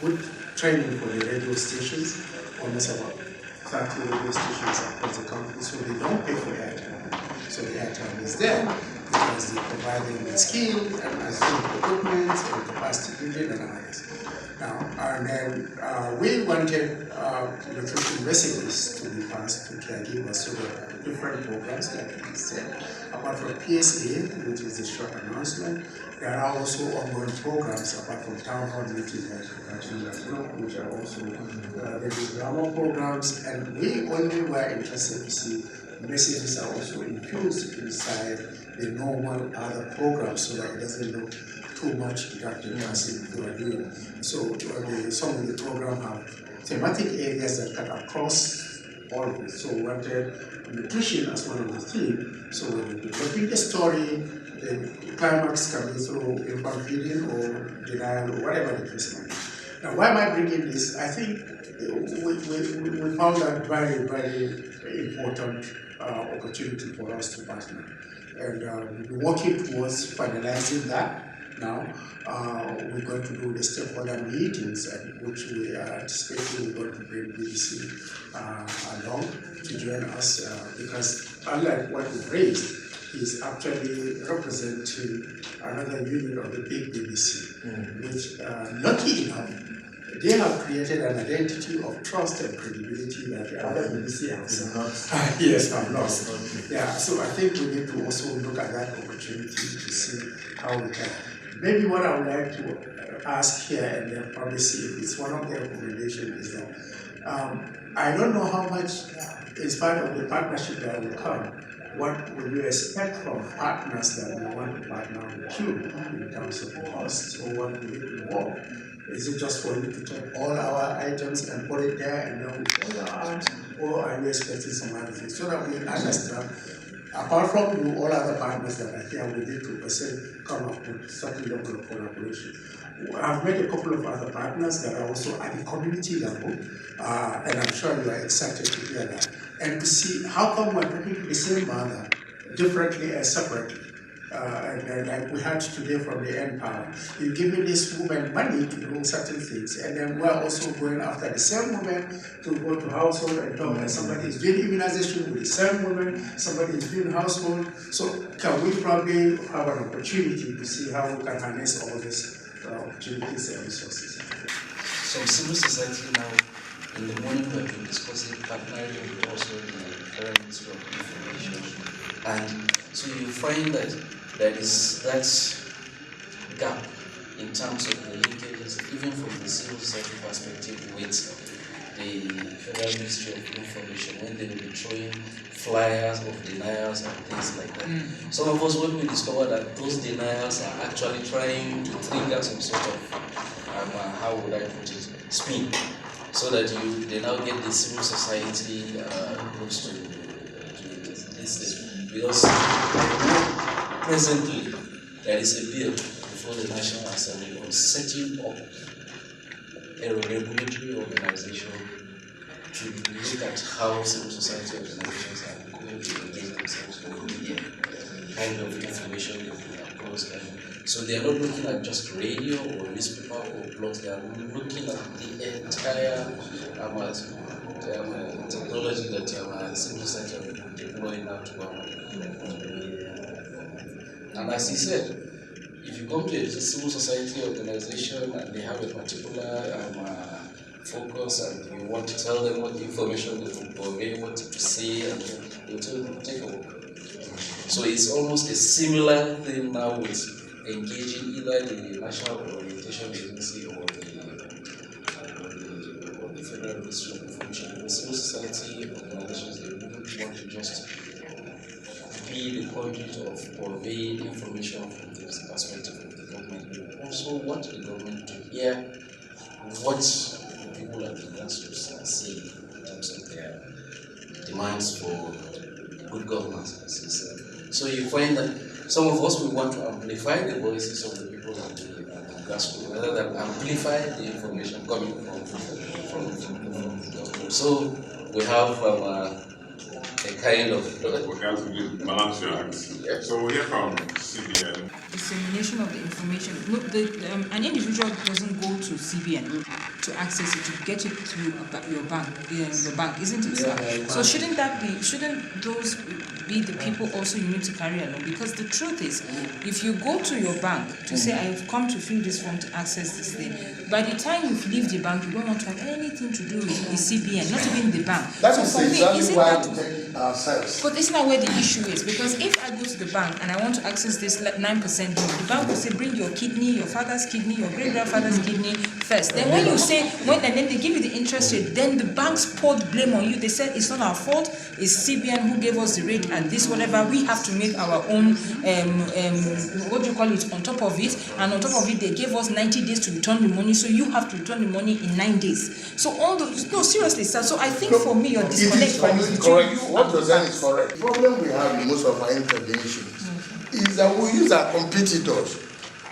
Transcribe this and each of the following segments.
good training for the radio stations, almost about 30 radio stations across the country, so they don't pay for airtime. So the airtime is there because they provide them with skill and equipment and capacity building and others. Now, and then we wanted nutrition messages to be passed to caregivers, so there are different programs like we said. Apart from PSA, which is a short announcement, there are also ongoing programs apart from town hall meetings which are also the drama programs, and we only were interested to see messages are also infused inside the normal other programs so that it doesn't look too much deductive as if you are doing. So some of the programs have thematic areas that cut across all of it. So we wanted nutrition as one of the themes. So when you're developing the story, the climax can be through infant feeding or denial or whatever the case may be. Now, why am I bringing this? I think we found that very, very important opportunity for us to partner. And we're working towards finalizing that now. We're going to do the stakeholder meetings, which we are anticipating we're going to bring BBC along to join us because unlike what we've raised, is actually representing another unit of the big BBC, which lucky enough, they have created an identity of trust and credibility that the other BBC has yes, have lost. Yeah, so I think we need to also look at that opportunity to see how we can. Maybe what I would like to ask here and then probably see if it's one of the recommendations is that I don't know how much is part of the partnership that will come. What will you expect from partners that will want to partner with you in terms of costs, or what will it involve? Is it just for you to take all our items and put it there and then we follow out, or are you expecting some other things so that we understand? Apart from you, all other partners that are here, we need to come up with certain level of collaboration. I've met a couple of other partners that are also at the community level, and I'm sure you are excited to hear that. And to see how come we're talking to the same mother differently and separately. And like we heard today from the N Power, you give me this woman money to do certain things, and then we're also going after the same woman to go to household and talk. And somebody is doing immunization with the same woman, somebody is doing household. So can we probably have an opportunity to see how we can harness all these opportunities and resources? So civil society now, in the morning we have been discussing partnering with also the current Ministry of Information. And so you find that there is that gap in terms of the linkages, even from the civil society perspective with the Federal Ministry of Information, when they will be throwing flyers of denials and things like that. Some of us, when we discover that those denials are actually trying to trigger some sort of, how would I put it, spin, so that they now get the civil society close to this. Because presently there is a bill before the National Assembly on setting up a regulatory organization to look at how civil society organizations are going to engage themselves with the media, kind of information they will approach. So they are not looking at just radio or newspaper or blogs, they are looking at the entire technology that civil society are deploying now to our. And as he said, if you come to a civil society organization and they have a particular focus and you want to tell them what information they will convey, what to say, and they will tell you to take a walk. So it's almost a similar thing now with engaging either the National Orientation Agency or the Federal Ministry of Information. The civil society organizations, they wouldn't want to just be the conduit of conveying information from the perspective of the government, but also want the government to hear what the people at the grassroots are saying in terms of their demands for good governance, as he said. So you find that some of us, we want to amplify the voices of the people at the grassroots rather than amplify the information coming from the government. So we have kind of. We have to do balance your acts. So we'll hear from CBN. Dissemination of the information. Look, an individual doesn't go to CBN to access it, to get it through your bank, isn't it? Yeah, so shouldn't those be the people also you need to carry along? Because the truth is, if you go to your bank to say, I've come to fill this form to access this thing, by the time you leave the bank, you don't want to have anything to do with the CBN, not even the bank. That so is for me, exactly why we take it ourselves. But isn't that where the issue is? Because if I go to the bank and I want to access this 9% loan, the bank will say, bring your kidney, your father's kidney, your great-grandfather's kidney first. Then when you say, and then they give you the interest rate, then the banks poured blame on you. They said, it's not our fault, it's CBN who gave us the rate and this, whatever. We have to make our own, on top of it. And on top of it, they gave us 90 days to return the money, so you have to return the money in 9 days. So all those, no, seriously, sir. So I think for me, your disconnect from correct. What you're saying is correct. The problem we have in most of our interventions is that we use our competitors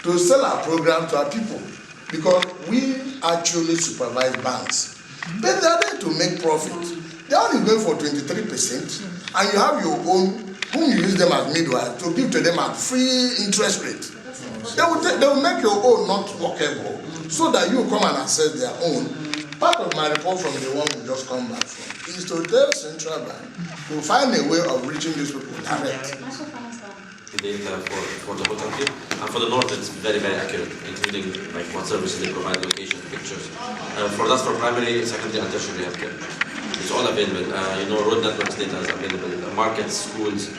to sell our program to our people, because we actually supervise banks. But they are there to make profit. They are only going for 23%, and you have your own, whom you use them as midwife to give to them at free interest rate. They will make your own not workable, so that you come and access their own. Part of my report from the one we just come back from is to tell Central Bank to find a way of reaching these people direct. Data for the whole country, and for the north it's very, very accurate, including like what services they provide, location, pictures. For that's for primary, secondary and tertiary healthcare. It's all available. Road networks data is available, markets, schools.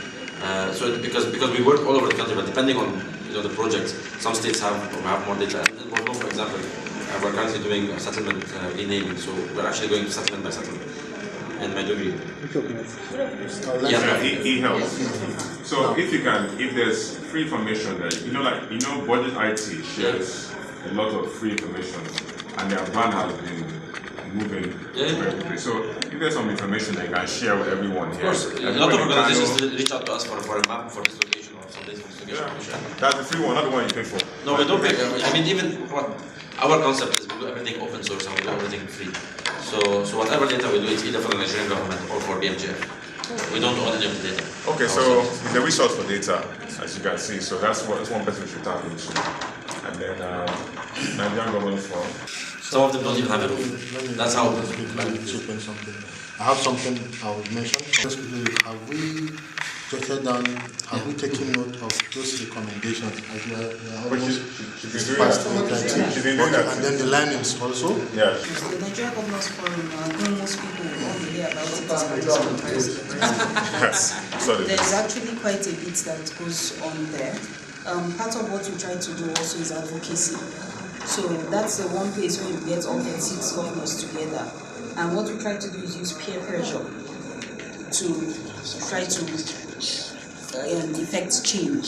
Because we work all over the country, but depending on the projects, some states have more data. In Borno, for example, we're currently doing a settlement renaming, so we're actually going settlement by settlement. And Maiduguri. E-health. So if there's free information there, Budget IT shares a lot of free information, and their brand has been moving very quickly. So if there's some information they can share with everyone here. Of course, a lot of organizations reach out to us for a map for this location or some days for this location. That's the free one, not the one you pay for. No, we don't pay. I mean, even our concept is we do everything open source and we do everything free. So whatever data we do, it's either for the Nigerian government or for BMGF. We don't own any of the data. Okay, so it's a resource for data, as you can see. So that's one person we should tap into. And then Nigerian government forum. Some of them don't even have a roof. That's how. Something. I have something I would mention. Have we jotted down? Have we taken note of those recommendations? She's been doing that. And then the learnings also. Yeah. The Nigerian Governors Forum, most people only hear about it as Yes. There's actually quite a bit that goes on there. Part of what we try to do also is advocacy. So that's the one place where you get all 36 governors together. And what we try to do is use peer pressure to try to effect change.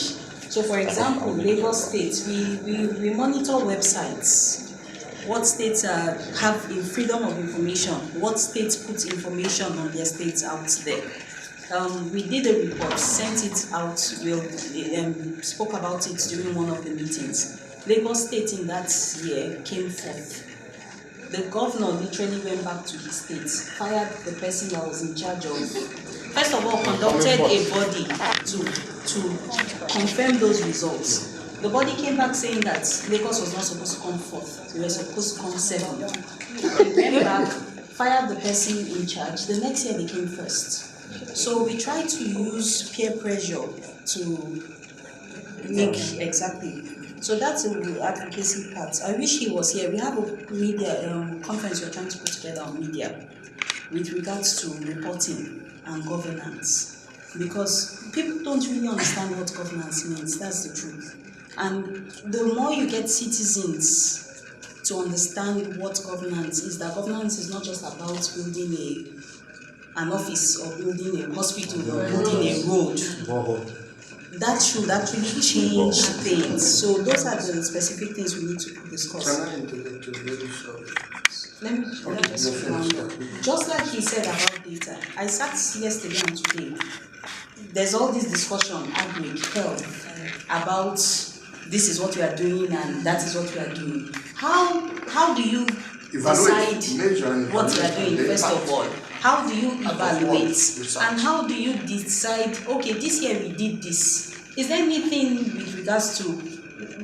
So for example, Lagos State, we monitor websites. What states have freedom of information? What states put information on their states out there? We did a report, sent it out, we spoke about it during one of the meetings. Lagos State in that year came forth. The governor literally went back to his state, fired the person that was in charge of, first of all, conducted a body to confirm those results. The body came back saying that Lagos was not supposed to come forth, they were supposed to come seventh. They went back, fired the person in charge. The next year they came first. So we try to use peer pressure to make exactly. So that's the advocacy part. I wish he was here. We have a media conference we're trying to put together on media with regards to reporting and governance, because people don't really understand what governance means. That's the truth. And the more you get citizens to understand what governance is, that governance is not just about building an office or building a hospital or building a road. That should actually change things. So those are the specific things we need to discuss. Can I interject to this? Let me just round up. Just like he said about data, I sat yesterday and today. There's all this discussion, about this is what we are doing and that is what we are doing. How do you decide what we are doing, first of all? How do you evaluate? Research. And how do you decide, okay, this year we did this. Is there anything with regards to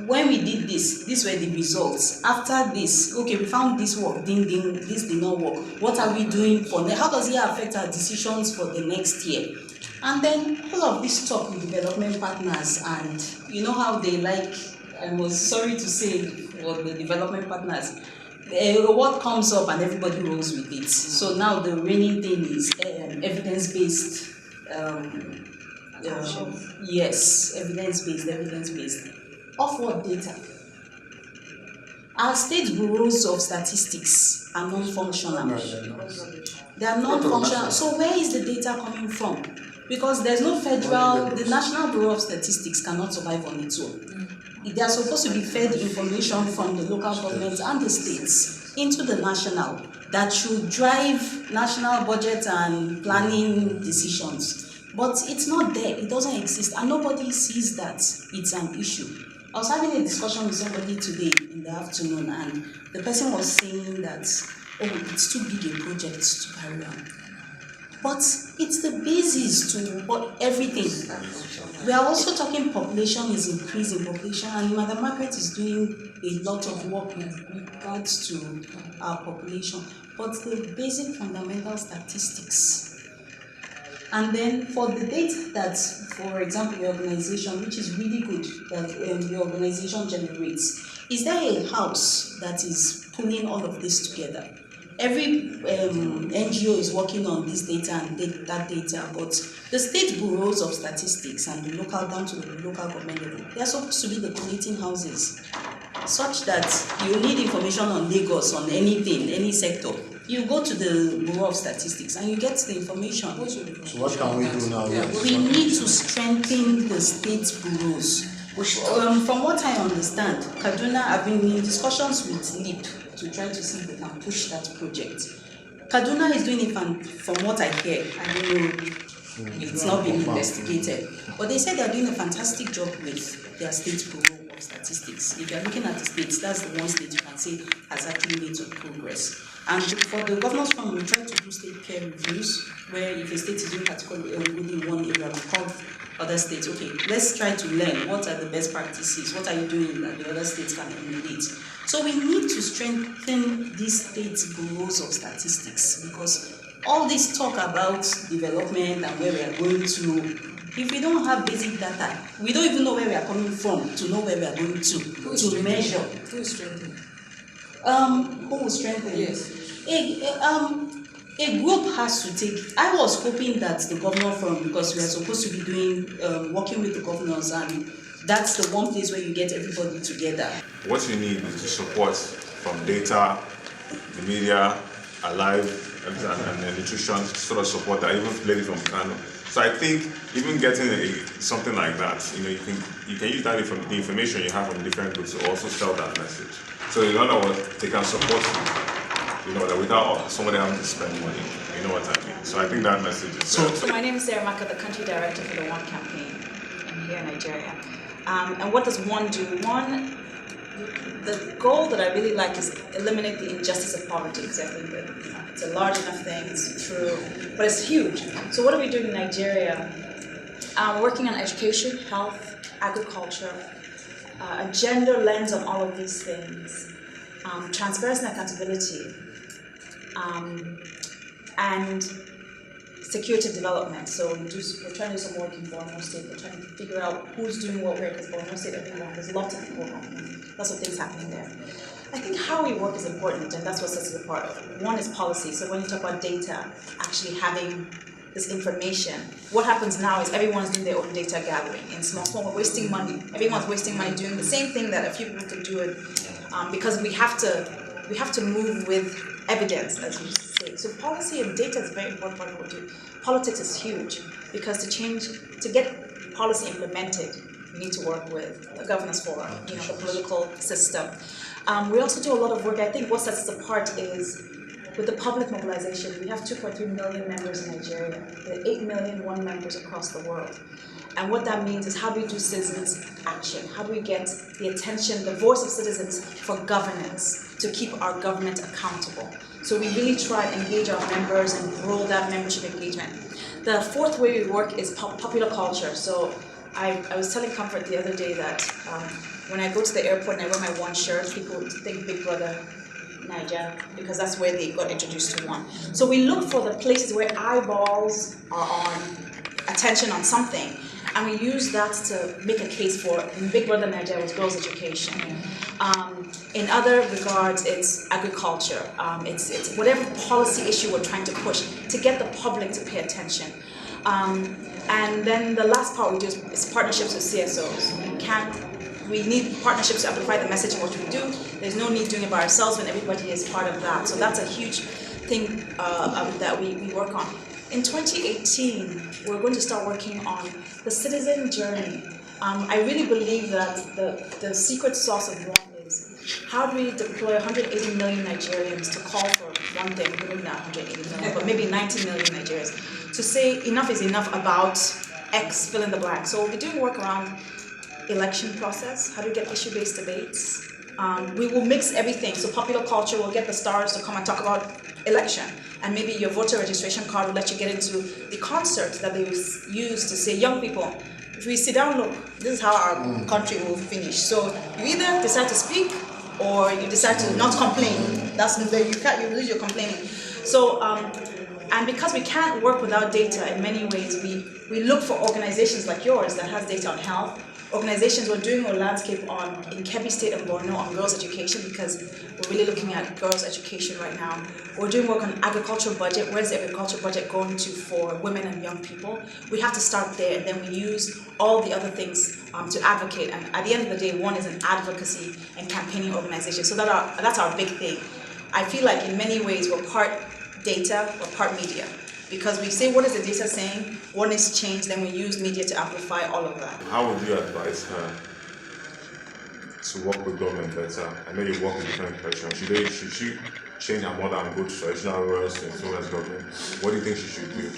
when we did this, these were the results. After this, okay, we found this work, this did not work. What are we doing for how does it affect our decisions for the next year? And then all of this talk with development partners, and you know how they like, I was sorry to say for the development partners, what comes up and everybody rolls with it. So now the reigning thing is evidence-based. Yes, evidence-based. Of what data? Our state bureaus of statistics are non-functional. They are non-functional. So where is the data coming from? Because there's no federal, the National Bureau of Statistics cannot survive on its own. They are supposed to be fed information from the local governments and the states into the national that should drive national budget and planning decisions. But it's not there, it doesn't exist, and nobody sees that it's an issue. I was having a discussion with somebody today in the afternoon, and the person was saying that, oh, it's too big a project to carry on. But it's the basis to what everything. We are also talking population is increasing, population, and Madam Margaret is doing a lot of work with regards to our population. But the basic fundamental statistics. And then for the data that, for example, your organization, which is really good, that your organization generates, is there a house that is pulling all of this together? Every NGO is working on this data and that data, but the state bureaus of statistics and the local, down to the local government level, they are supposed to be the collating houses, such that you need information on Lagos, on anything, any sector. You go to the Bureau of Statistics and you get the information. So what can we do now? We need to strengthen the state bureaus. From what I understand, Kaduna, I've been in discussions with LEAP to try to see if they can push that project. Kaduna is doing it, from what I hear, I don't know, it's not been investigated, but they say they're doing a fantastic job with their state bureau of statistics. If you're looking at the states, that's the one state you can say has actually made some progress. And for the Governors Fund, we try to do state peer reviews, where if a state is doing particularly good in one area, we call other states, okay, let's try to learn what are the best practices, what are you doing that the other states can emulate. So we need to strengthen these state bureaus of statistics, because all this talk about development and where we are going to, if we don't have basic data, we don't even know where we are coming from to know where we are going to measure. Who is strengthening? Who will strengthen? Yes. A group has to take. I was hoping that the governor fund, because we are supposed to be doing working with the governors, and that's the one place where you get everybody together. What you need is the support from data, the media, Alive, and the nutrition sort of support that even lady from Kano. So I think even getting something like that, you can use that the information you have from different groups to also sell that message. So in other words, they can support you, that without somebody having to spend money. You know what I mean? So I think that message is So my name is Sarah Maka, the country director for the One campaign here in Nigeria. And what does One do? One, the goal that I really like is eliminate the injustice of poverty, because I think that it's a large enough thing, it's true, but it's huge. So what are we doing in Nigeria? We're working on education, health, agriculture, a gender lens on all of these things, transparency and accountability, and security development. So we're trying to do some work in Borno State. We're trying to figure out who's doing what where, because Borno State, everyone, there's lots of people happening, lots of things happening there. I think how we work is important, and that's what sets us apart. One is policy. So when you talk about data, actually having this information, what happens now is everyone's doing their own data gathering in small. We're wasting money. Everyone's wasting money doing the same thing that a few people could do it, because we have to move with evidence, as you say. So policy and data is a very important part of what we do. Politics is huge, because to get policy implemented, we need to work with the governance forum, the political system. We also do a lot of work. I think what sets us apart is with the public mobilization, we have 2.3 million members in Nigeria. There are 8 million members across the world. And what that means is, how do we do citizens' action? How do we get the attention, the voice of citizens for governance, to keep our government accountable? So we really try and engage our members and grow that membership engagement. The fourth way we work is popular culture. So I was telling Comfort the other day that when I go to the airport and I wear my one shirt, people think Big Brother Niger, because that's where they got introduced to one. So we look for the places where eyeballs are on, attention on something, and we use that to make a case for, in Big Brother Niger, was girls' education. In other regards, it's agriculture. It's whatever policy issue we're trying to push to get the public to pay attention. And then the last part we do is partnerships with CSOs. We need partnerships to amplify the message of what we do. There's no need doing it by ourselves when everybody is part of that. So that's a huge thing that we work on. In 2018, we're going to start working on the citizen journey. I really believe that the secret sauce of one is, how do we deploy 180 million Nigerians to call for one thing, maybe not 180 million, but maybe 90 million Nigerians, to say enough is enough about X, fill in the blank. So we'll be doing work around election process, how do we get issue-based debates. We will mix everything, so popular culture will get the stars to come and talk about election, and maybe your voter registration card will let you get into the concert that they use to say, young people, if we sit down, look, this is how our country will finish. So you either decide to speak or you decide to not complain. That's you lose your complaining. So and because we can't work without data in many ways, we look for organizations like yours that has data on health. Organizations, we're doing a landscape in Kebbi State and Borno on girls' education, because we're really looking at girls' education right now. We're doing work on agricultural budget. Where's the agricultural budget going to for women and young people? We have to start there, and then we use all the other things to advocate. And at the end of the day, one is an advocacy and campaigning organization. So that's our big thing. I feel like in many ways we're part data, we're part media. Because we say, what is the data saying? What needs to change? Then we use media to amplify all of that. How would you advise her to work with government better? I know you work with different questions. Should she change her model and go to traditional roles to influence government? What do you think she should do?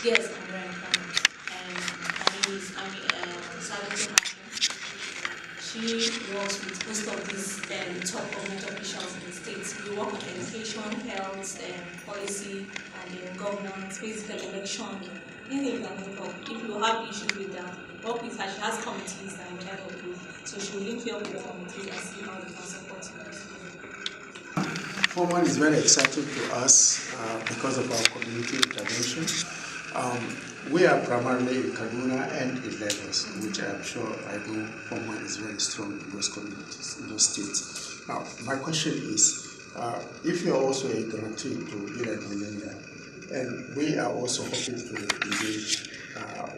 Yes, I'm very fine. My name is Salut. She works with most of these top government officials in the states. We work on education, health, policy, and governance, basically election. Anything you can think of. If you have issues with that, work with her. She has committees that I'm in charge of with. So she will link you up with the committees and see how they can support you. Forman is very exciting to us because of our community intervention. We are primarily in Kaduna and in Lagos, which I am sure I know Forman is very strong in those communities, in those states. Now, my question is, if you are also a grantee to Iran Millennia, and we are also hoping to engage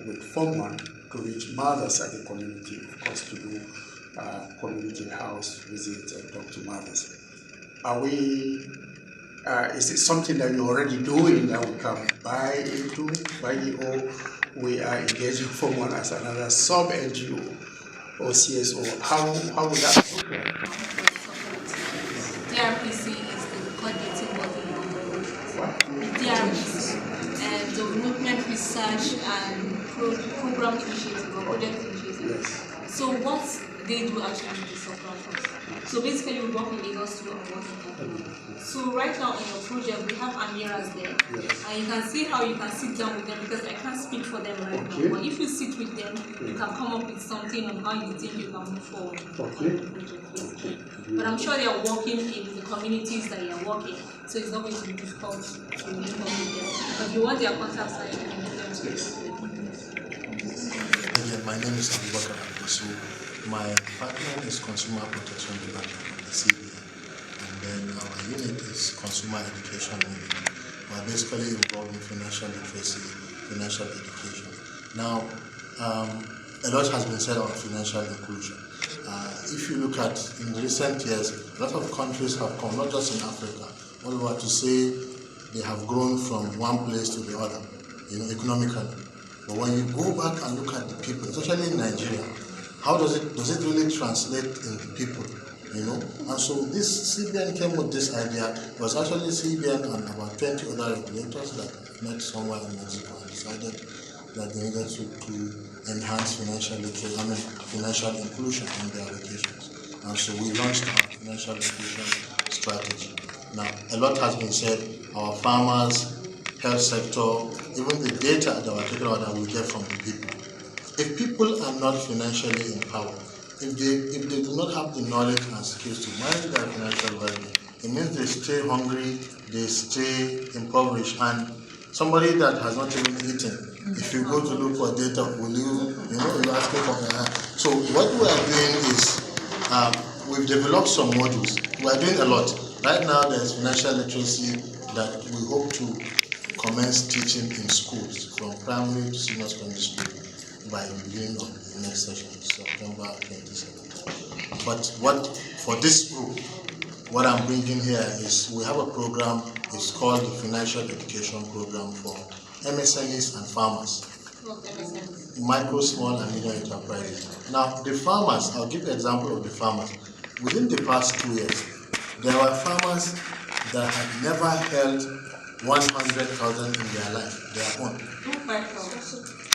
with Forman to reach mothers at the community, of course, to do community house visits and talk to mothers. Is it something that you're already doing that we can buy into, or we are engaging Forman as another sub-NGO or CSO? How would that look like? DRPC is the coordinating body. DRPC, Development Research and Program Initiative or Project Initiative. Yes. So what they do actually is sub-platforms. So basically we work in Lagos too and work in Ghana. So right now in your project we have Amiras there, yes. And you can see how you can sit down with them, because I can't speak for them right now. But if you sit with them, you can come up with something on how you think you can move forward on the project, basically. But I'm sure they are working in the communities that you are working, so it's not going to be difficult to link up with them. But if you want their contacts, you can give them to you. My name is Abubakar Abusu. My department is Consumer Protection Department of the CBN, and then our unit is Consumer Education Unit. We are basically involved in financial literacy, financial education. Now, a lot has been said on financial inclusion. If you look at in recent years, a lot of countries have come, not just in Africa, all over to say they have grown from one place to the other, economically. But when you go back and look at the people, especially in Nigeria, how does it really translate into people, you know? And so this CBN came with this idea. It was actually CBN and about 20 other regulators that met somewhere in Mexico and decided that they needed to enhance financial inclusion in their allocations. And so we launched our financial inclusion strategy. Now, a lot has been said. Our farmers, health sector, even the data that we're talking about that we get from the people. If people are not financially empowered, if they do not have the knowledge and skills to manage their financial well-being, it means they stay hungry, they stay impoverished, and somebody that has not even eaten, if you go to look for data, will you're asking for So what we are doing is, we've developed some modules. We are doing a lot. Right now, there's financial literacy that we hope to commence teaching in schools from primary to senior secondary school by the beginning of the next session, September 27th. But for this group, what I'm bringing here is we have a program. It's called the Financial Education Program for MSMEs and farmers. Micro, small, and medium enterprises. Now, the farmers, I'll give an example of the farmers. Within the past 2 years, there were farmers that had never held 100,000 in their life, their own.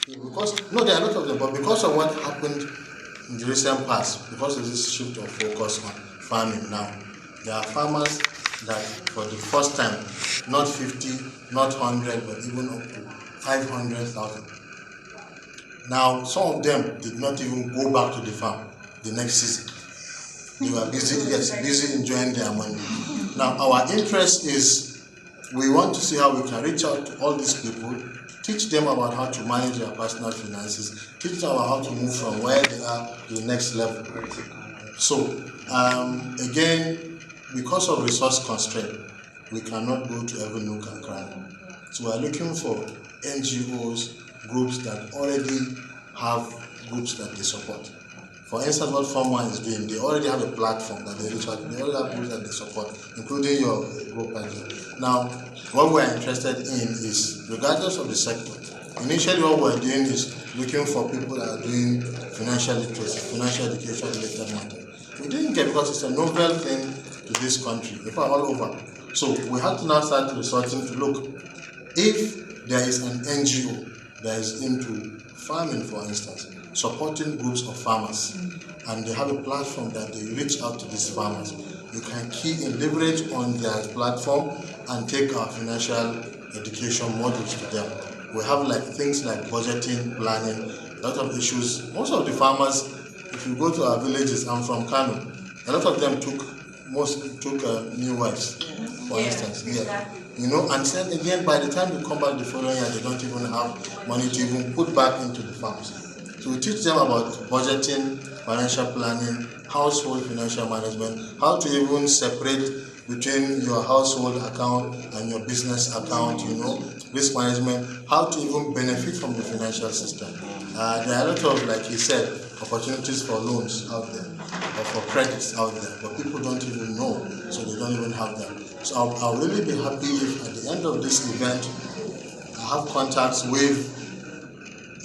There are a lot of them, but because of what happened in the recent past, because of this shift of focus on farming now, there are farmers that for the first time, not 50, not 100, but even up to 500,000. Now, some of them did not even go back to the farm the next season. They were busy enjoying their money. Now, our interest is we want to see how we can reach out to all these people, teach them about how to manage their personal finances, teach them about how to move from where they are to the next level. So, again, because of resource constraint, we cannot go to every nook and cranny. So we are looking for NGOs, groups that already have groups that they support. For instance, what Form 1 is doing, they already have a platform that they reach out to. They already have groups that they support, including your group. Now, what we're interested in is, regardless of the sector, initially what we're doing is looking for people that are doing financial literacy, financial education related matters. We didn't get because it's a novel thing to this country. People are all over. So we have to now start researching to look if there is an NGO that is into farming, for instance, supporting groups of farmers, and they have a platform that they reach out to these farmers. You can key and leverage on their platform and take our financial education modules to them. We have things like budgeting, planning, a lot of issues. Most of the farmers, if you go to our villages, I'm from Kano, a lot of them took new wives, for instance. And then again, by the time they come back the following year, they don't even have money to even put back into the farms. So we teach them about budgeting, financial planning, household financial management, how to even separate between your household account and your business account, risk management, how to even benefit from the financial system. There are a lot of, like he said, opportunities for loans out there, or for credits out there, but people don't even know, so they don't even have them. So I'll really be happy if at the end of this event, I have contacts with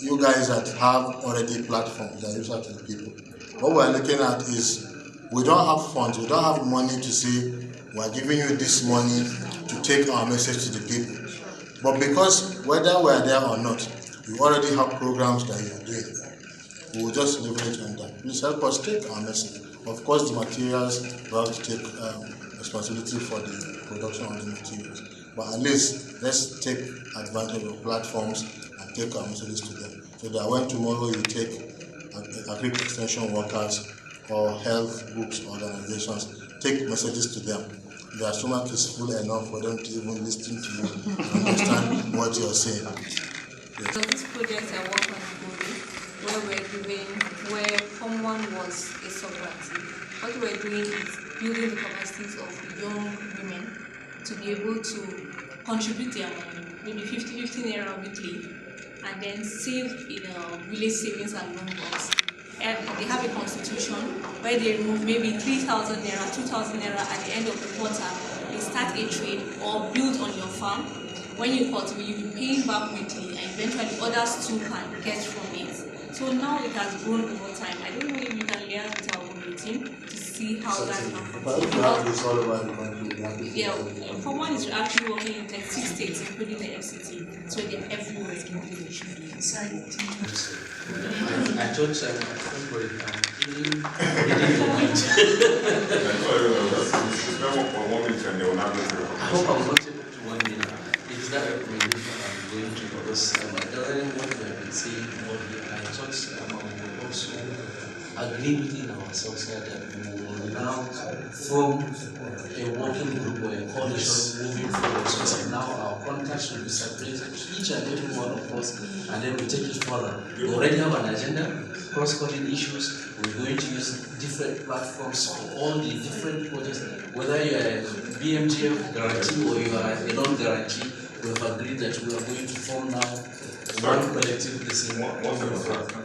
you guys that have already platforms that use out to the people. What we're looking at is we don't have funds, we don't have money to say we're giving you this money to take our message to the people. But because whether we're there or not, you already have programs that you're doing. We will just leverage on that. Please help us take our message. Of course, the materials, we have to take responsibility for the production of the materials. But at least let's take advantage of platforms and take our messages to them. So that when tomorrow you take agri extension workers or health groups, organizations, take messages to them. Their stomach is full enough for them to even listen to you and understand what you're saying. Yes. So this project I work on where Form 1 was a sub-grantee. What we're doing is building the capacities of young women to be able to contribute their money, maybe 50 naira weekly, and then save in a village savings and loan box. And they have a constitution where they remove maybe 3,000 naira, 2,000 naira at the end of the quarter. They start a trade or build on your farm. When you cultivate, you'll be paying back weekly, and eventually others too can get from it. So now it has grown over time. I don't know if we can liaise with our own team to see how that can But if you have this all over the country, you have to yeah, for one is actually working in 36 states, including the FCT, so they're everywhere. I thought everybody reading the mind. I hope I will not take up to 1 minute. It is that recommendation I'm going to, because during what we have been saying, I thought we will also agree within ourselves that we will now form a working group or a coalition moving forward, so that now our contacts will be separated, each and every one of us, and then we take it further. We already have an agenda, cross-cutting issues. We're going to use different platforms for all the different projects, whether you are a BMGF guarantee or you are a non-guarantee. We have agreed that we are going to form now one collective listening.